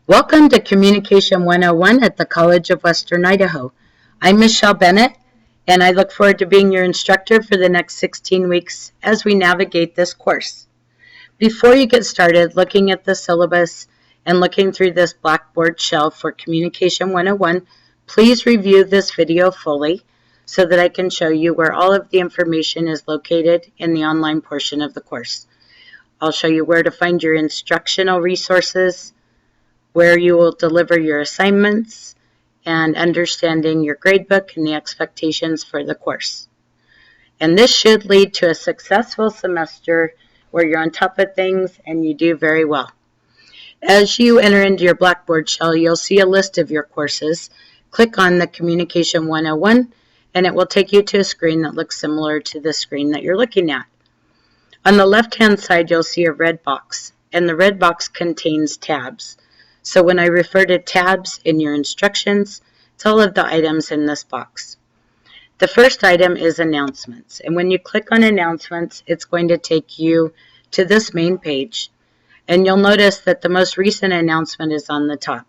Welcome to Communication 101 at the College of Western Idaho. I'm Michelle Bennett, and I look forward to being your instructor for the next 16 weeks as we navigate this course. Before you get started looking at the syllabus and looking through this Blackboard shelf for Communication 101, please review this video fully so that I can show you where all of the information is located in the online portion of the course. I'll show you where to find your instructional resources, where you will deliver your assignments, and understanding your gradebook and the expectations for the course. And this should lead to a successful semester where you're on top of things and you do very well. As you enter into your Blackboard shell, you'll see a list of your courses. Click on the Communication 101 and it will take you to a screen that looks similar to the screen that you're looking at. On the left-hand side, you'll see a red box, and the red box contains tabs. So when I refer to tabs in your instructions, it's all of the items in this box. The first item is announcements, and when you click on announcements, it's going to take you to this main page, and you'll notice that the most recent announcement is on the top.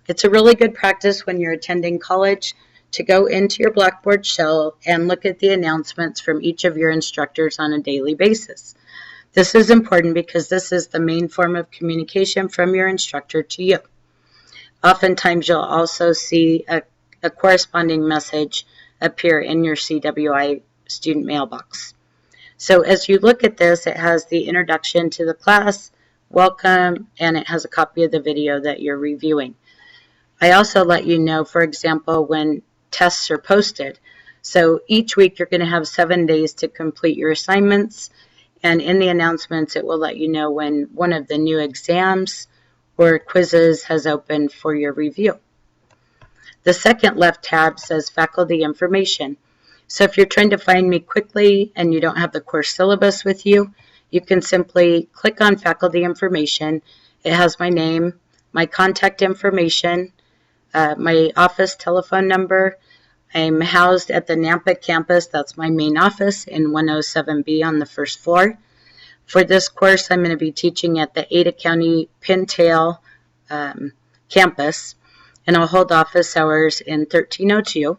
It's a really good practice when you're attending college to go into your Blackboard shell and look at the announcements from each of your instructors on a daily basis. This is important because this is the main form of communication from your instructor to you. Oftentimes you'll also see a corresponding message appear in your CWI student mailbox. So as you look at this, it has the introduction to the class, welcome, and it has a copy of the video that you're reviewing. I also let you know, for example, when tests are posted. So each week you're going to have 7 days to complete your assignments, and in the announcements it will let you know when one of the new exams or quizzes has opened for your review. The second left tab says faculty information. So if you're trying to find me quickly and you don't have the course syllabus with you, you can simply click on faculty information. It has my name, my contact information, my office telephone number. I'm housed at the Nampa campus. That's my main office in 107B on the first floor. For this course, I'm going to be teaching at the Ada County Pintail campus, and I'll hold office hours in 1302.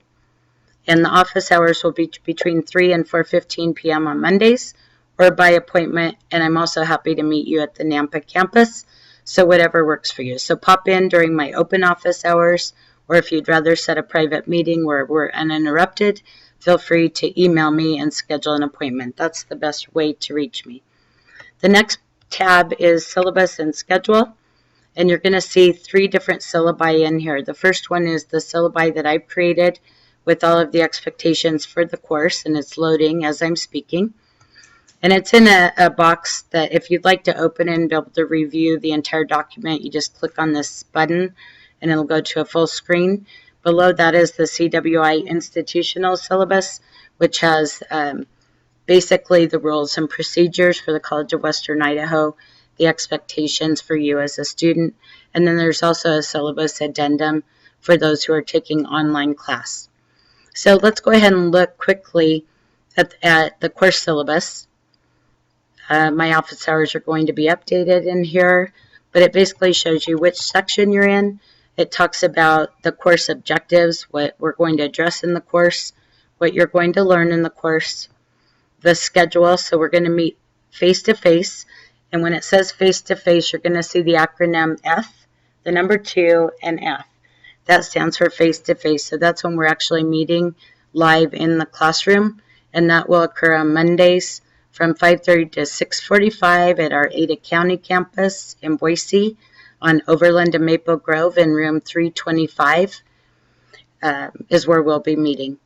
And the office hours will be between 3 and 4:15 p.m. on Mondays or by appointment, and I'm also happy to meet you at the Nampa campus. So whatever works for you. So pop in during my open office hours, or if you'd rather set a private meeting where we're uninterrupted, feel free to email me and schedule an appointment. That's the best way to reach me. The next tab is syllabus and schedule, and you're going to see 3 different syllabi in here. The first one is the syllabi that I've created with all of the expectations for the course, and it's loading as I'm speaking. And it's in a box that if you'd like to open it and be able to review the entire document, you just click on this button and it'll go to a full screen. Below that is the CWI institutional syllabus, which has basically the rules and procedures for the College of Western Idaho, the expectations for you as a student, and then there's also a syllabus addendum for those who are taking online class. So let's go ahead and look quickly at the course syllabus. My office hours are going to be updated in here, but it basically shows you which section you're in. It talks about the course objectives, what we're going to address in the course, what you're going to learn in the course, the schedule. So we're going to meet face-to-face, and when it says face-to-face, you're going to see the acronym F, the number 2, and F. That stands for face-to-face. So that's when we're actually meeting live in the classroom, and that will occur on Mondays from 5:30 to 6:45 at our Ada County campus in Boise on Overland and Maple Grove in room 325 is where we'll be meeting.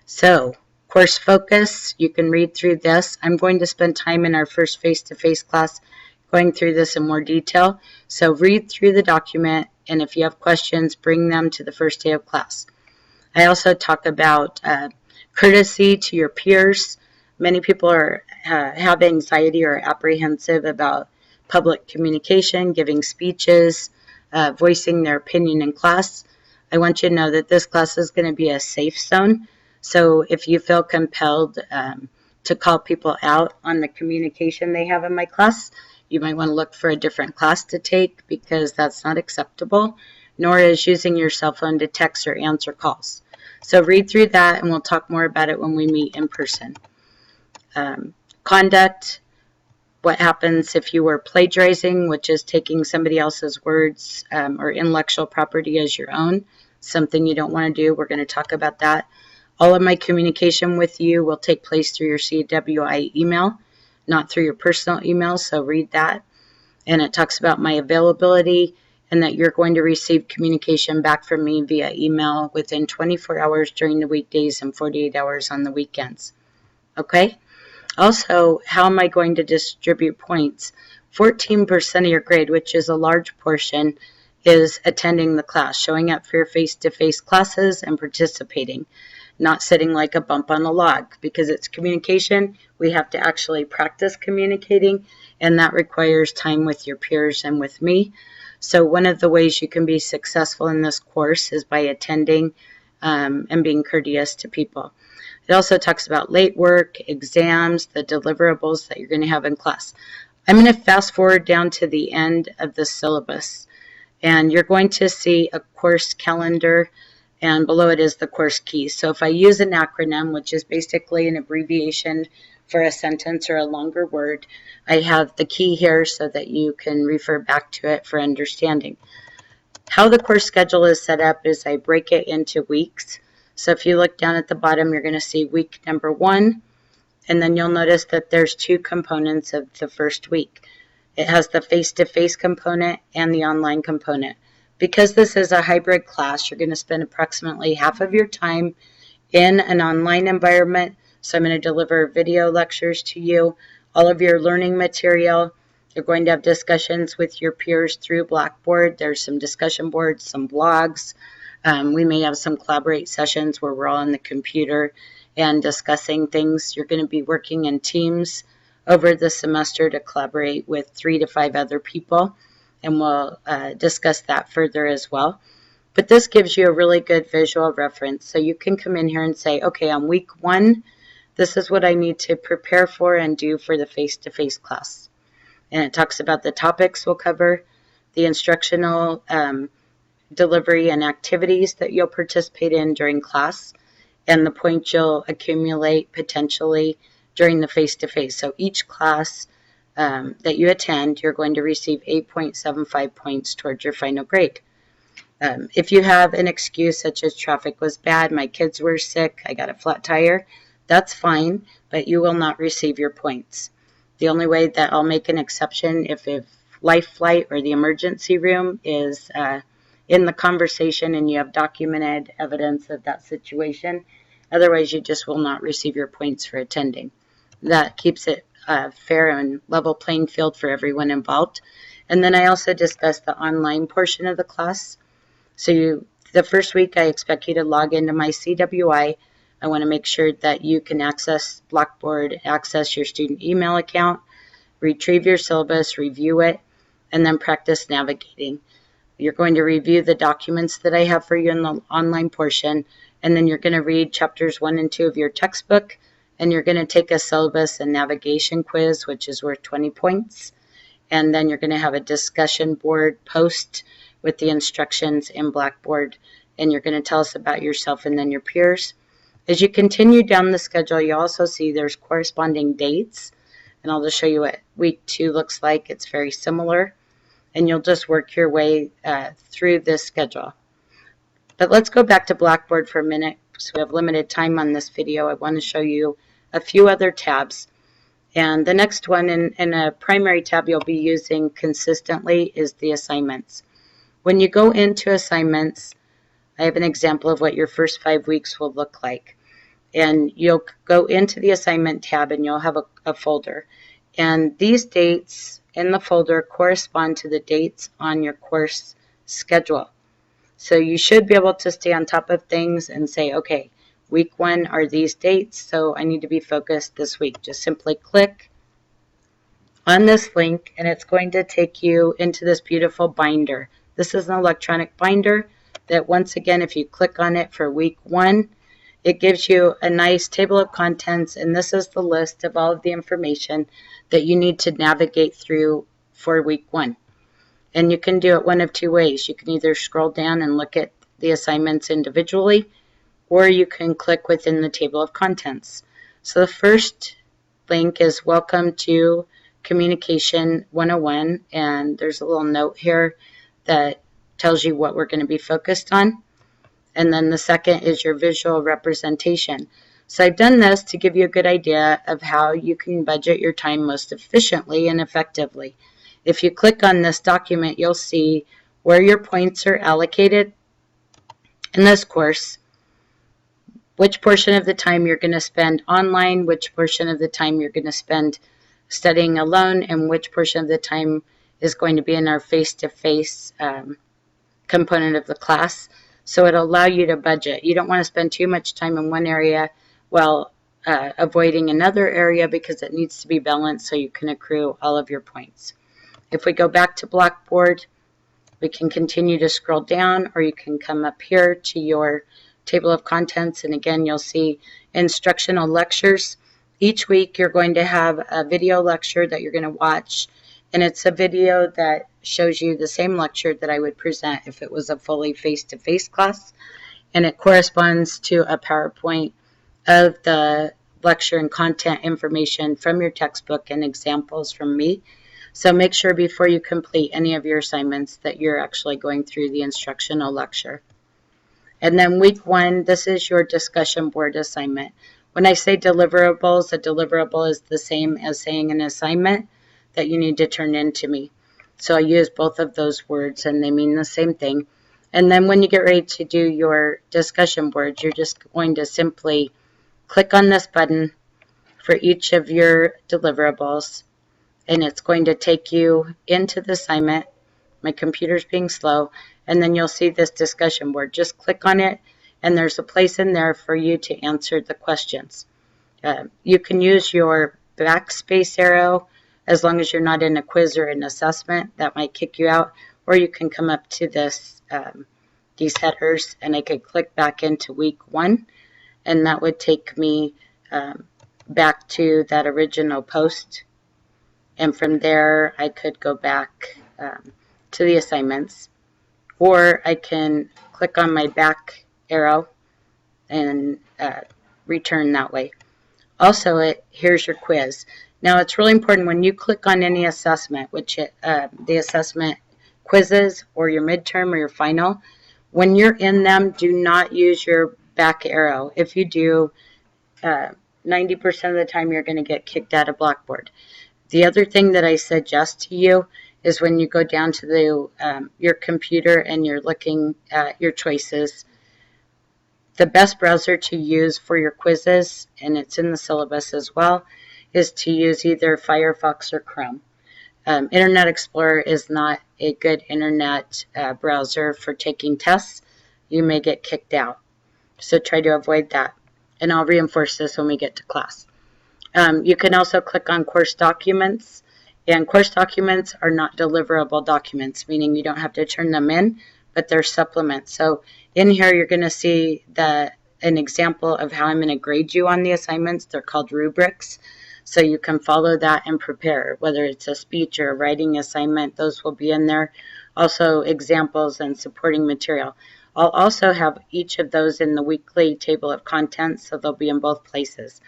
So, course focus, you can read through this. I'm going to spend time in our first face-to-face class going through this in more detail. So read through the document, and if you have questions, bring them to the first day of class. I also talk about courtesy to your peers. Many people have anxiety or apprehensive about public communication, giving speeches, voicing their opinion in class. I want you to know that this class is going to be a safe zone. So if you feel compelled to call people out on the communication they have in my class, You might want to look for a different class to take because that's not acceptable, nor is using your cell phone to text or answer calls. So read through that, and we'll talk more about it when we meet in person. Conduct, what happens if you were plagiarizing, which is taking somebody else's words or intellectual property as your own, something you don't want to do. We're going to talk about that. All of my communication with you will take place through your CWI email, not through your personal email, so read that. And it talks about my availability and that you're going to receive communication back from me via email within 24 hours during the weekdays and 48 hours on the weekends. Okay? Also, how am I going to distribute points? 14% of your grade, which is a large portion, is attending the class, showing up for your face-to-face classes and participating, not sitting like a bump on a log. Because it's communication, we have to actually practice communicating, and that requires time with your peers and with me. So one of the ways you can be successful in this course is by attending and being courteous to people. It also talks about late work, exams, the deliverables that you're going to have in class. I'm going to fast forward down to the end of the syllabus, and you're going to see a course calendar, and below it is the course keys. So if I use an acronym, which is basically an abbreviation for a sentence or a longer word, I have the key here so that you can refer back to it for understanding. How the course schedule is set up is I break it into weeks. So if you look down at the bottom, you're going to see week number 1, and then you'll notice that there's 2 components of the first week. It has the face-to-face component and the online component. Because this is a hybrid class, you're going to spend approximately half of your time in an online environment. So I'm going to deliver video lectures to you, all of your learning material. You're going to have discussions with your peers through Blackboard. There's some discussion boards, some blogs. We may have some collaborate sessions where we're all on the computer and discussing things. You're going to be working in teams over the semester to collaborate with 3 to 5 other people, and we'll discuss that further as well. But this gives you a really good visual reference. So you can come in here and say, okay, on week 1, this is what I need to prepare for and do for the face-to-face class. And it talks about the topics we'll cover, the instructional delivery and activities that you'll participate in during class, and the points you'll accumulate potentially during the face-to-face. So each class that you attend, you're going to receive 8.75 points towards your final grade. If you have an excuse such as traffic was bad, my kids were sick, I got a flat tire, that's fine, but you will not receive your points. The only way that I'll make an exception if life flight or the emergency room is in the conversation and you have documented evidence of that situation. Otherwise, you just will not receive your points for attending. That keeps it fair and level playing field for everyone involved. And then I also discussed the online portion of the class. So the first week, I expect you to log into my CWI. I want to make sure that you can access Blackboard, access your student email account, retrieve your syllabus, review it, and then practice navigating. You're going to review the documents that I have for you in the online portion, and then you're going to read chapters 1 and 2 of your textbook, and you're going to take a syllabus and navigation quiz, which is worth 20 points. And then you're going to have a discussion board post with the instructions in Blackboard, and you're going to tell us about yourself and then your peers. As you continue down the schedule, you also see there's corresponding dates, and I'll just show you what week 2 looks like. It's very similar, and you'll just work your way through this schedule. But let's go back to Blackboard for a minute. So we have limited time on this video. I want to show you a few other tabs. And the next one in a primary tab you'll be using consistently is the assignments. When you go into assignments, I have an example of what your first 5 weeks will look like. And you'll go into the assignment tab and you'll have a folder. And these dates in the folder correspond to the dates on your course schedule. So you should be able to stay on top of things and say, okay, week 1 are these dates, so I need to be focused this week. Just simply click on this link and it's going to take you into this beautiful binder. This is an electronic binder that, once again, if you click on it for week 1, it gives you a nice table of contents, and this is the list of all of the information that you need to navigate through for week 1. And you can do it one of two ways. You can either scroll down and look at the assignments individually, or you can click within the table of contents. So the first link is Welcome to Communication 101, and there's a little note here that tells you what we're going to be focused on. And then the second is your visual representation. So I've done this to give you a good idea of how you can budget your time most efficiently and effectively. If you click on this document, you'll see where your points are allocated in this course, which portion of the time you're going to spend online, which portion of the time you're going to spend studying alone, and which portion of the time is going to be in our face-to-face component of the class. So it'll allow you to budget. You don't want to spend too much time in one area while avoiding another area, because it needs to be balanced so you can accrue all of your points. If we go back to Blackboard, we can continue to scroll down, or you can come up here to your table of contents, and again you'll see instructional lectures. Each week you're going to have a video lecture that you're going to watch, and it's a video that shows you the same lecture that I would present if it was a fully face-to-face class, and it corresponds to a PowerPoint of the lecture and content information from your textbook and examples from me. So make sure before you complete any of your assignments that you're actually going through the instructional lecture. And then week 1, this is your discussion board assignment. When I say deliverables, a deliverable is the same as saying an assignment that you need to turn in to me. So I use both of those words and they mean the same thing. And then when you get ready to do your discussion boards, you're just going to simply click on this button for each of your deliverables, and it's going to take you into the assignment. My computer's being slow, and then you'll see this discussion board. Just click on it, and there's a place in there for you to answer the questions. You can use your backspace arrow as long as you're not in a quiz or an assessment. That might kick you out, or you can come up to this these headers, and I could click back into week 1, and that would take me back to that original post. And from there, I could go back to the assignments, or I can click on my back arrow and return that way. Also, here's your quiz. Now, it's really important when you click on any assessment, which the assessment quizzes or your midterm or your final, when you're in them, do not use your back arrow. If you do, 90% of the time you're going to get kicked out of Blackboard. The other thing that I suggest to you is when you go down to your computer and you're looking at your choices, the best browser to use for your quizzes, and it's in the syllabus as well, is to use either Firefox or Chrome. Internet Explorer is not a good internet browser for taking tests. You may get kicked out. So try to avoid that. And I'll reinforce this when we get to class. You can also click on course documents, and course documents are not deliverable documents, meaning you don't have to turn them in, but they're supplements. So in here you're going to see an example of how I'm going to grade you on the assignments. They're called rubrics, so you can follow that and prepare, whether it's a speech or a writing assignment. Those will be in there. Also examples and supporting material. I'll also have each of those in the weekly table of contents, so they'll be in both places.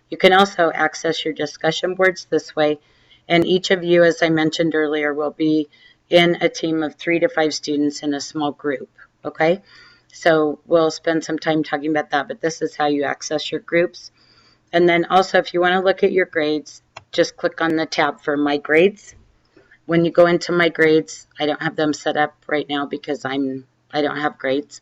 You can also access your discussion boards this way, and each of you, as I mentioned earlier, will be in a team of 3 to 5 students in a small group, okay? So we'll spend some time talking about that, but this is how you access your groups. And then also, if you want to look at your grades, just click on the tab for My Grades. When you go into My Grades, I don't have them set up right now because I don't have grades,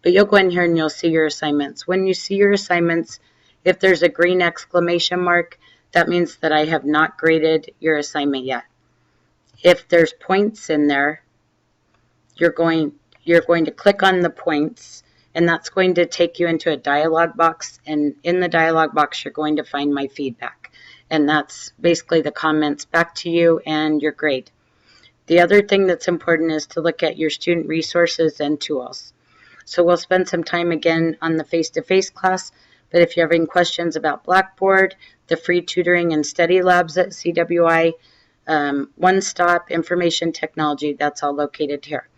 but you'll go in here and you'll see your assignments. When you see your assignments, if there's a green exclamation mark, that means that I have not graded your assignment yet. If there's points in there, you're going to click on the points, and that's going to take you into a dialog box, and in the dialog box you're going to find my feedback, and that's basically the comments back to you and your grade. The other thing that's important is to look at your student resources and tools. So we'll spend some time again on the face-to-face class, but if you're having questions about Blackboard, the free tutoring and study labs at CWI, one-stop information technology. That's all located here.